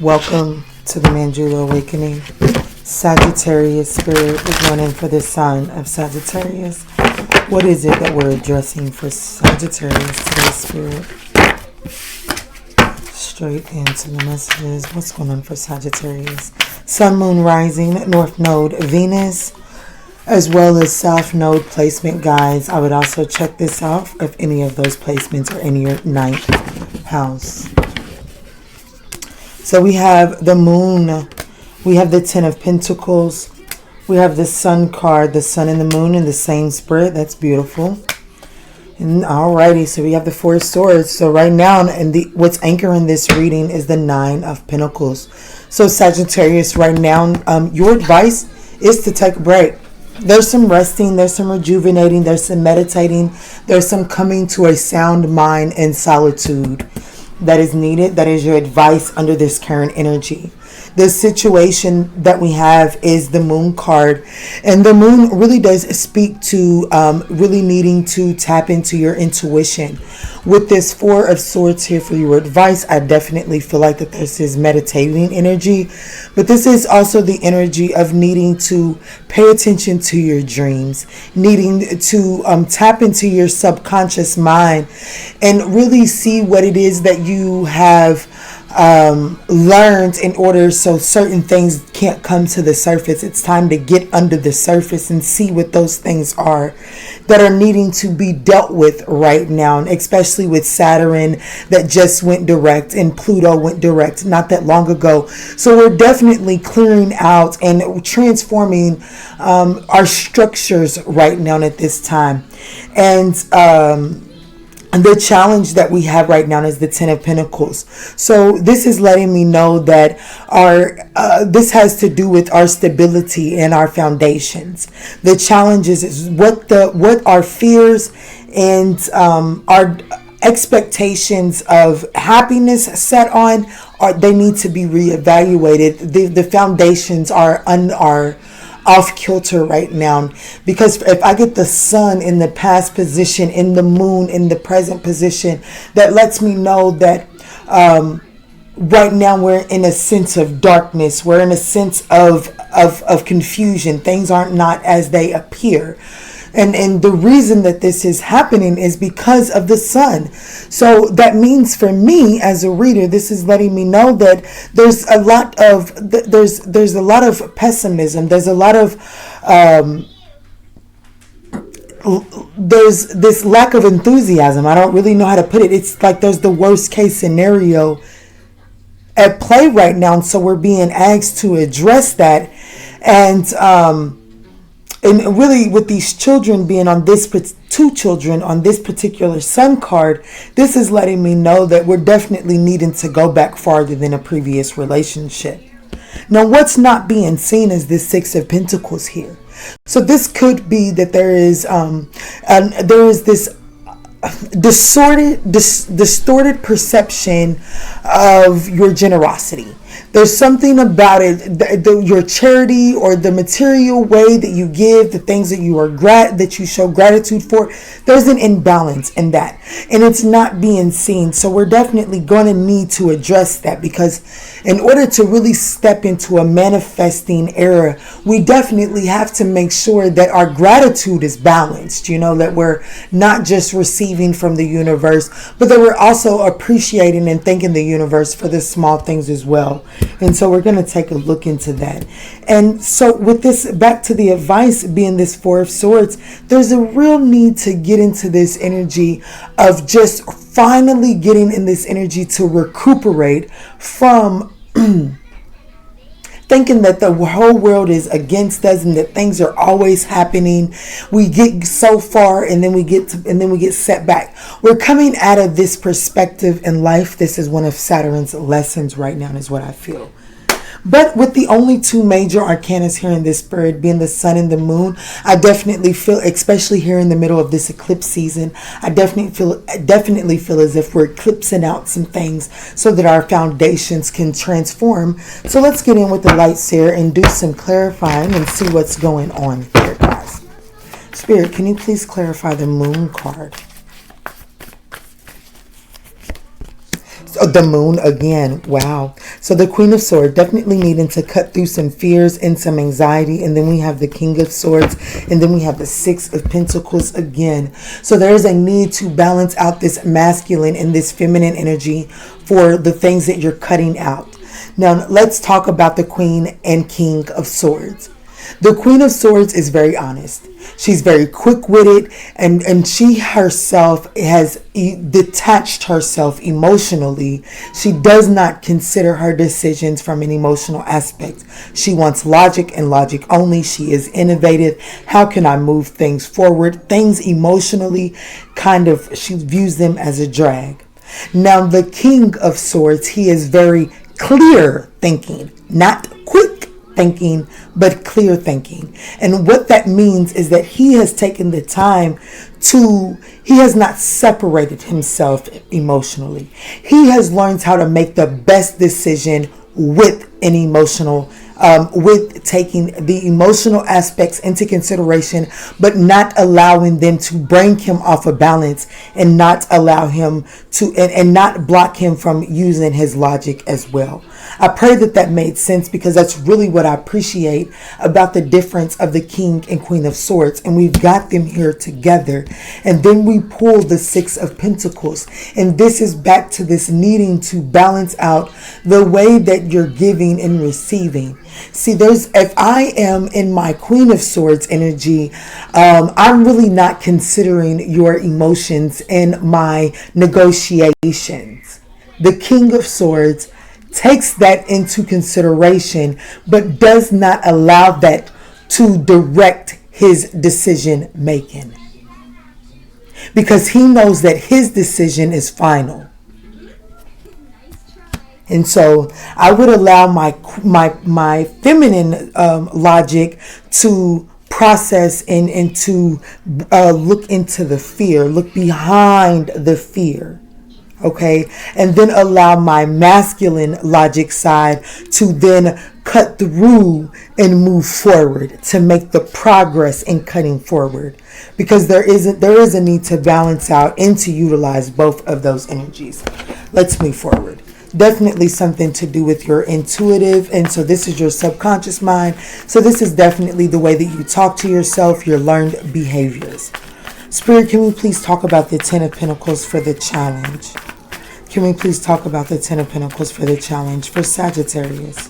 Welcome to the Manjula Awakening. Sagittarius spirit is running for the sign of Sagittarius. What is it that we're addressing for Sagittarius today, spirit? Straight into the messages. What's going on for Sagittarius? Sun, Moon, Rising, North Node, Venus, as well as South Node placement guides. I would also check this out if any of those placements are in your 9th house. So we have the Moon, we have the Ten of Pentacles, we have the Sun card, the Sun and the Moon in the same spirit. That's beautiful. And alrighty, so we have the Four of Swords. So right now, what's anchoring this reading is the Nine of Pentacles. So Sagittarius, right now, your advice is to take a break. There's some resting, there's some rejuvenating, there's some meditating, there's some coming to a sound mind and solitude that is needed. That is your advice under this current energy. The situation that we have is the Moon card, and the Moon really does speak to really needing to tap into your intuition. With this Four of Swords here for your advice, I definitely feel like that this is meditating energy, but this is also the energy of needing to pay attention to your dreams, needing to tap into your subconscious mind and really see what it is that you have learned in order so certain things can't come to the surface. It's time to get under the surface and see what those things are that are needing to be dealt with right now, and especially with Saturn that just went direct and Pluto went direct not that long ago. So we're definitely clearing out and transforming our structures right now at this time. And the challenge that we have right now is the Ten of Pentacles. So this is letting me know that this has to do with our stability and our foundations. The challenge is what our fears and our expectations of happiness set on they need to be reevaluated. The foundations are off kilter right now, because if I get the Sun in the past position, in the Moon in the present position, that lets me know that right now we're in a sense of darkness, we're in a sense of confusion. Things aren't not as they appear. And the reason that this is happening is because of the Sun. So that means for me as a reader, this is letting me know that there's a lot of there's a lot of pessimism. There's a lot of there's this lack of enthusiasm. I don't really know how to put it. It's like there's the worst case scenario at play right now, and so we're being asked to address that. And really, with these children being on this, 2 children on this particular Sun card, this is letting me know that we're definitely needing to go back farther than a previous relationship. Now, what's not being seen is this Six of Pentacles here. So this could be that there is this distorted perception of your generosity. There's something about it, your charity or the material way that you give, the things that that you show gratitude for. There's an imbalance in that, and it's not being seen. So we're definitely going to need to address that, because in order to really step into a manifesting era, we definitely have to make sure that our gratitude is balanced. That we're not just receiving from the universe, but that we're also appreciating and thanking the universe for the small things as well. And so we're going to take a look into that. And so with this, back to the advice being this Four of Swords, there's a real need to get into this energy of just finally getting in this energy to recuperate from thinking that the whole world is against us and that things are always happening. We get so far and then we get set back. We're coming out of this perspective in life. This is one of Saturn's lessons right now, is what I feel. But with the only 2 major arcanas here in this spirit being the Sun and the Moon, I definitely feel, especially here in the middle of this eclipse season, I definitely feel as if we're eclipsing out some things so that our foundations can transform. So let's get in with the lights here and do some clarifying and see what's going on here, guys. Spirit, can you please clarify the Moon card? the moon again. Wow. So the Queen of Swords definitely needing to cut through some fears and some anxiety. And then we have the King of Swords. And then we have the Six of Pentacles again. So there is a need to balance out this masculine and this feminine energy for the things that you're cutting out. Now let's talk about the Queen and King of Swords. The Queen of Swords is very honest. She's very quick-witted, and she herself has detached herself emotionally. She does not consider her decisions from an emotional aspect. She wants logic and logic only. She is innovative. How can I move things forward? Things emotionally she views them as a drag. Now, the King of Swords, he is very clear thinking, not quick thinking, but clear thinking. And what that means is that he has taken the time he has not separated himself emotionally. He has learned how to make the best decision with an emotional with taking the emotional aspects into consideration, but not allowing them to bring him off of balance and not allow him to, and not block him from using his logic as well. I pray that made sense, because that's really what I appreciate about the difference of the King and Queen of Swords. And we've got them here together. And then we pull the Six of Pentacles. And this is back to this needing to balance out the way that you're giving and receiving. See, if I am in my Queen of Swords energy, I'm really not considering your emotions in my negotiations. The King of Swords takes that into consideration, but does not allow that to direct his decision making, because he knows that his decision is final. And so I would allow my feminine logic to process and to look into the fear, look behind the fear. Okay, and then allow my masculine logic side to then cut through and move forward to make the progress in cutting forward, because there is a need to balance out and to utilize both of those energies. Let's move forward. Definitely something to do with your intuitive, and so this is your subconscious mind. So this is definitely the way that you talk to yourself, your learned behaviors. Spirit, can we please talk about the Ten of Pentacles for the challenge? Can we please talk about the Ten of Pentacles for the challenge for Sagittarius?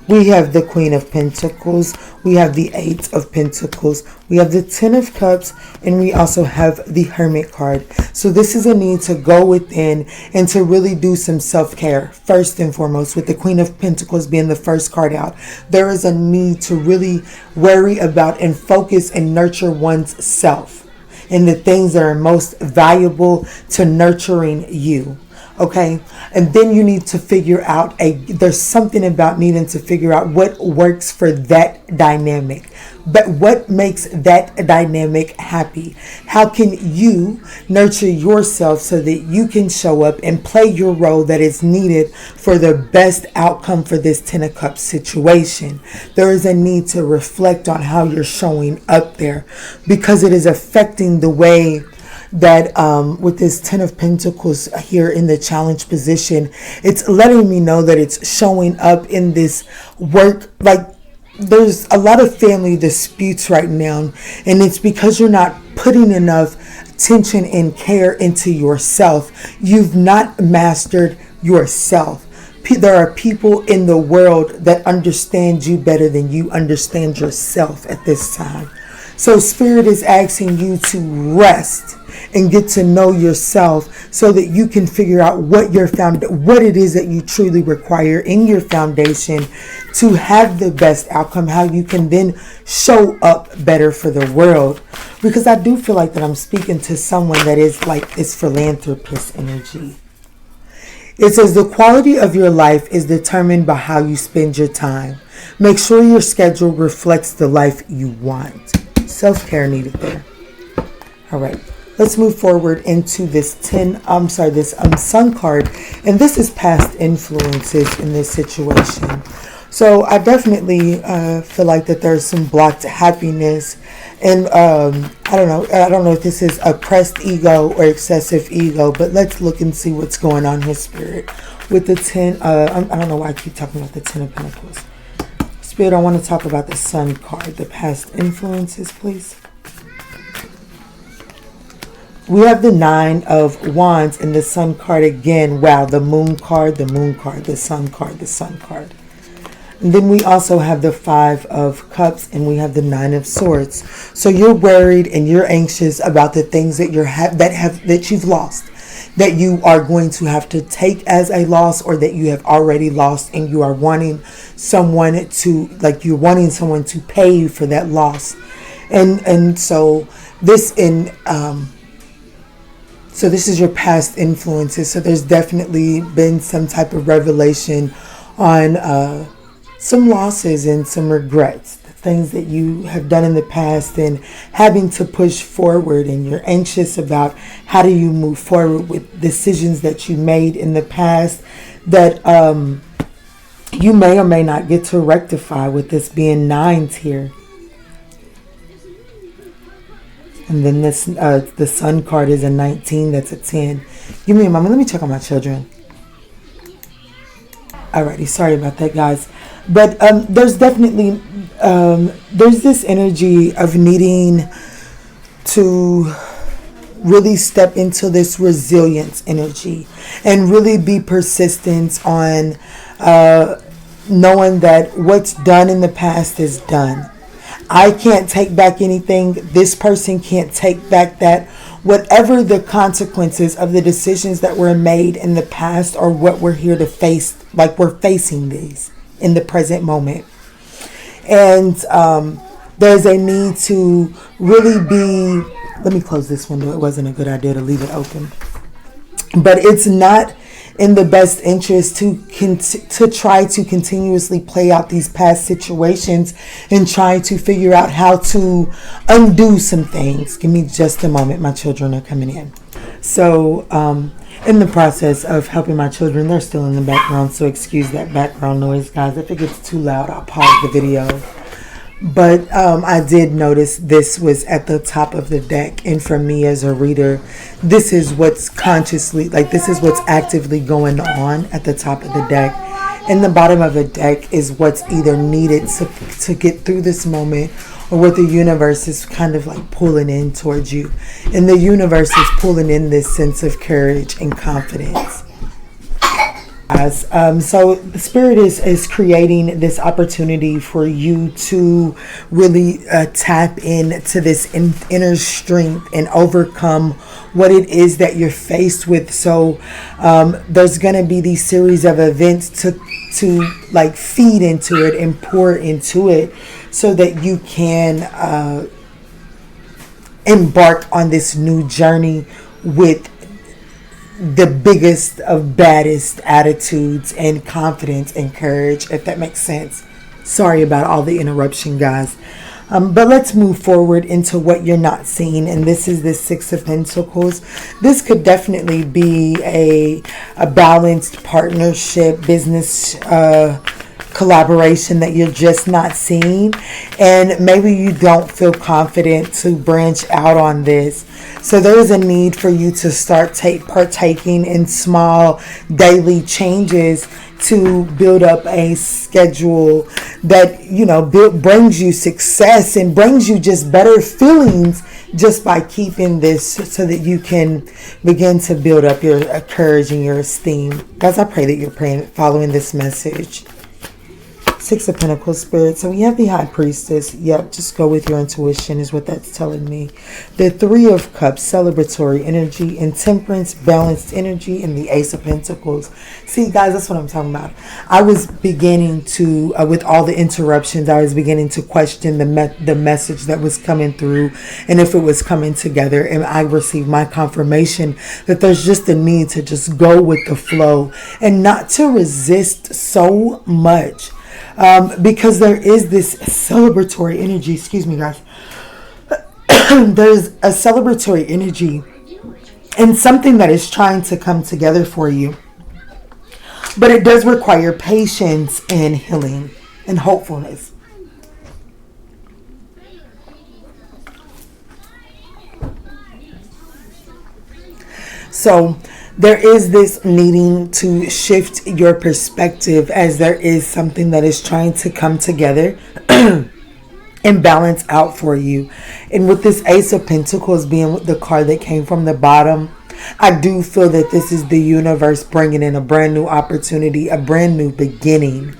We have the Queen of Pentacles. We have the Eight of Pentacles. We have the Ten of Cups. And we also have the Hermit card. So this is a need to go within and to really do some self-care. First and foremost, with the Queen of Pentacles being the first card out, there is a need to really worry about and focus and nurture one's self and the things that are most valuable to nurturing you. Okay, and then you need to figure out there's something about needing to figure out what works for that dynamic, but what makes that dynamic happy. How can you nurture yourself so that you can show up and play your role that is needed for the best outcome for this Ten of Cups situation? There is a need to reflect on how you're showing up there, because it is affecting the way that with this Ten of Pentacles here in the challenge position, it's letting me know that it's showing up in this work. Like, there's a lot of family disputes right now, and it's because you're not putting enough attention and care into yourself. You've not mastered yourself. There are people in the world that understand you better than you understand yourself at this time. So Spirit is asking you to rest and get to know yourself so that you can figure out what it is that you truly require in your foundation to have the best outcome, how you can then show up better for the world. Because I do feel like that I'm speaking to someone that is like this philanthropist energy. It says the quality of your life is determined by how you spend your time. Make sure your schedule reflects the life you want. Self-care needed there. All right. Let's move forward into this Sun card. And this is past influences in this situation. So I definitely feel like that there's some blocked happiness, and I don't know if this is oppressed ego or excessive ego, but let's look and see what's going on here, Spirit. With the 10, I don't know why I keep talking about the 10 of Pentacles. Spirit, I want to talk about the Sun card, the past influences, please. We have the 9 of Wands and the Sun card again. Wow, the Moon card, the Moon card, the Sun card, the Sun card. And then we also have the 5 of Cups and we have the 9 of Swords. So you're worried and you're anxious about the things that that you've lost, that you are going to have to take as a loss, or that you have already lost, and you are wanting someone to pay you for that loss. And so this so this is your past influences. So there's definitely been some type of revelation on some losses and some regrets, the things that you have done in the past, and having to push forward, and you're anxious about how do you move forward with decisions that you made in the past that you may or may not get to rectify, with this being 9s here. And then this the Sun card is a 19, that's a 10. Give me a moment, let me check on my children. Alrighty, sorry about that, guys. But there's definitely there's this energy of needing to really step into this resilience energy and really be persistent on knowing that what's done in the past is done. I can't take back anything. This person can't take back that. Whatever the consequences of the decisions that were made in the past are what we're here to face, like we're facing these in the present moment. And there's a need to really be, let me close this window. It wasn't a good idea to leave it open. But it's not in the best interest to try to continuously play out these past situations and try to figure out how to undo some things. Give me just a moment. My children are coming in. So in the process of helping my children, they're still in the background, so excuse that background noise, guys. If it gets too loud, I'll pause the video. But I did notice this was at the top of the deck, and for me as a reader, this is what's consciously, like this is what's actively going on at the top of the deck. And the bottom of the deck is what's either needed to get through this moment, or what the universe is kind of like pulling in towards you. And the universe is pulling in this sense of courage and confidence. So the Spirit is creating this opportunity for you to really tap into this inner strength and overcome what it is that you're faced with. So there's going to be these series of events to like feed into it and pour into it, so that you can embark on this new journey with the biggest of baddest attitudes and confidence and courage, if that makes sense. Sorry about all the interruption, guys. But let's move forward into what you're not seeing. And this is the 6 of Pentacles. This could definitely be a balanced partnership, business collaboration that you're just not seeing, and maybe you don't feel confident to branch out on this. So there is a need for you to start partaking in small daily changes to build up a schedule that, you know, brings you success and brings you just better feelings just by keeping this, so that you can begin to build up your courage and your esteem. Guys, I pray that you're following this message. 6 of Pentacles, Spirit. So we have the High Priestess. Yep, just go with your intuition is what that's telling me. The 3 of Cups, celebratory energy, and Temperance, balanced energy, and the Ace of Pentacles. See, guys, that's what I'm talking about. I was beginning to, with all the interruptions, I was beginning to question the message that was coming through, and if it was coming together. And I received my confirmation that there's just a need to just go with the flow and not to resist so much. Because there is this celebratory energy. Excuse me, guys. There's a celebratory energy and something that is trying to come together for you. But it does require patience and healing. and hopefulness. So there is this needing to shift your perspective, as there is something that is trying to come together and balance out for you. And with this Ace of Pentacles being the card that came from the bottom, I do feel that this is the universe bringing in a brand new opportunity, a brand new beginning.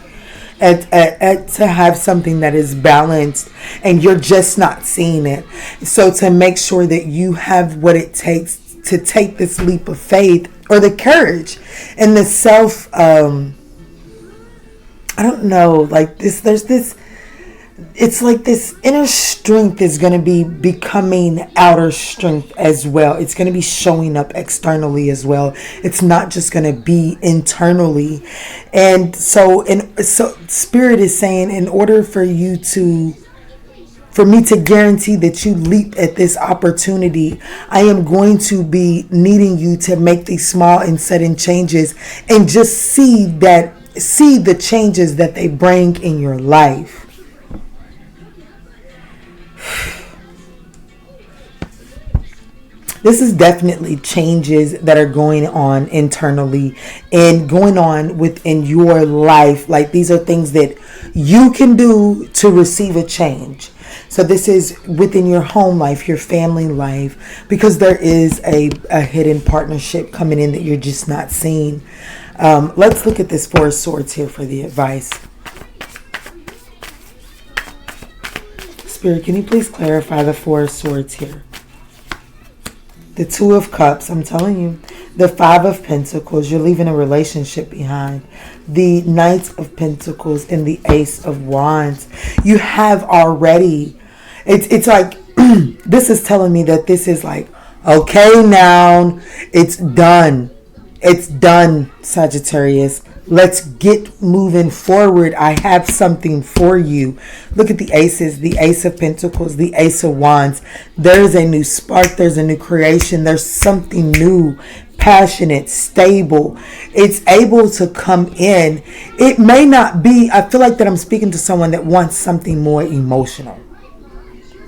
To have something that is balanced and you're just not seeing it. So to make sure that you have what it takes to take this leap of faith, or the courage and the self, I don't know, like this, there's this, it's like this inner strength is going to be becoming outer strength as well. It's going to be showing up externally as well. It's not just going to be internally. And so Spirit is saying, in order for me to guarantee that you leap at this opportunity, I am going to be needing you to make these small and sudden changes and just see the changes that they bring in your life. This is definitely changes that are going on internally and going on within your life. Like, these are things that you can do to receive a change. So this is within your home life, your family life, because there is a hidden partnership coming in that you're just not seeing. Let's look at this Four of Swords here for the advice. Spirit, can you please clarify the Four of Swords here? The Two of Cups, I'm telling you. The Five of Pentacles, you're leaving a relationship behind. The Knight of Pentacles and the Ace of Wands. You have already, it's like, this is telling me that this is like, okay, now it's done. It's done, Sagittarius. Let's get moving forward. I have something for you. Look at the aces, the Ace of Pentacles, the Ace of Wands. There's a new spark. There's a new creation. There's something new, passionate, stable. It's able to come in. It may not be, I feel like that I'm speaking to someone that wants something more emotional,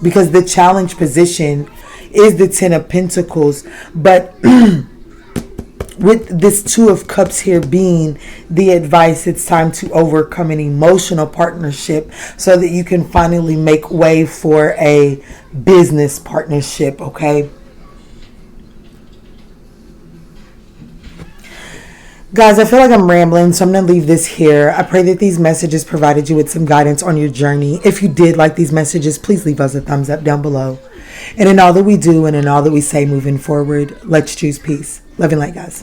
because the challenge position is the Ten of Pentacles. But with this Two of Cups here being the advice, it's time to overcome an emotional partnership so that you can finally make way for a business partnership, okay? Guys, I feel like I'm rambling, so I'm going to leave this here. I pray that these messages provided you with some guidance on your journey. If you did like these messages, please leave us a thumbs up down below. And in all that we do and in all that we say moving forward, let's choose peace. Love and light, guys.